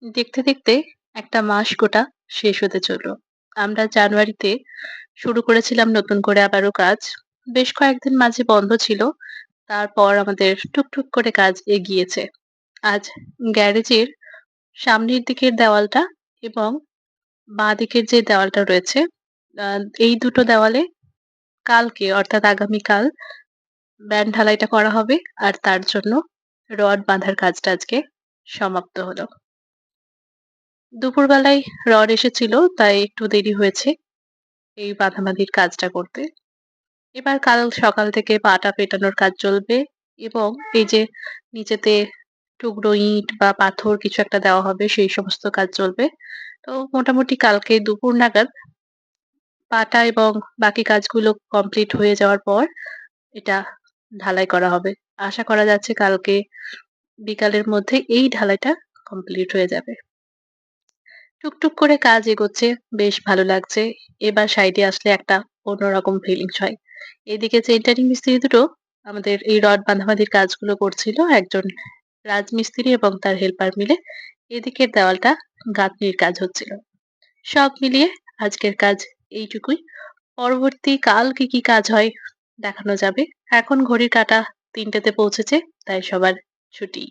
দেখতে দেখতে একটা মাস গোটা শেষ হতে চলল। আমরা জানুয়ারিতে শুরু করেছিলাম নতুন করে আবারও কাজ। বেশ কয়েকদিন মাঝে বন্ধ ছিল। তারপর আমাদের টুকটুক করে কাজ এগিয়েছে। আজ গ্যারেজের সামনের দিকের দেওয়ালটা এবং বাঁ দিকের যে দেওয়ালটা রয়েছে, আ এই দুটো দেওয়ালে কালকে অর্থাৎ আগামীকাল ব্যান্ড ঢালাইটা করা হবে। আর তার জন্য রড বাঁধার কাজটা আজকে সমাপ্ত হলো। দুপুরবেলায় রড এসেছিল, তাই একটু দেরি হয়েছে এই বাঁধাবাঁধির কাজটা করতে। এবার কাল সকাল থেকে পাটা পেটানোর কাজ চলবে এবং এই যে নিচেতে টুকরো ইট বা পাথর কিছু একটা দেওয়া হবে সেই সমস্ত কাজ চলবে। তো মোটামুটি কালকে দুপুর নাগাদ পাটা এবং বাকি কাজগুলো কমপ্লিট হয়ে যাওয়ার পর এটা ঢালাই করা হবে। আশা করা যাচ্ছে কালকে বিকালের মধ্যে এই ঢালাইটা কমপ্লিট হয়ে যাবে। টুকটুক করে কাজ এগোচ্ছে, বেশ ভালো লাগছে। এবার সাইডে আসলে একটা অন্যরকম ফিলিংস হয়। এদিকে সেন্টারিং মিস্ত্রি দুটো আমাদের এই রড বাঁধাবাঁধির কাজগুলো করছিল। একজন রাজমিস্ত্রি এবং তার হেল্পার মিলে এদিকের দেওয়ালটা গাঁথনির কাজ হচ্ছিল। সব মিলিয়ে আজকের কাজ এইটুকুই। পরবর্তী কাল কি কাজ হয় দেখানো যাবে। এখন ঘড়ির কাঁটা ৩ টেতে পৌঁছেছে, তাই সবার ছুটি।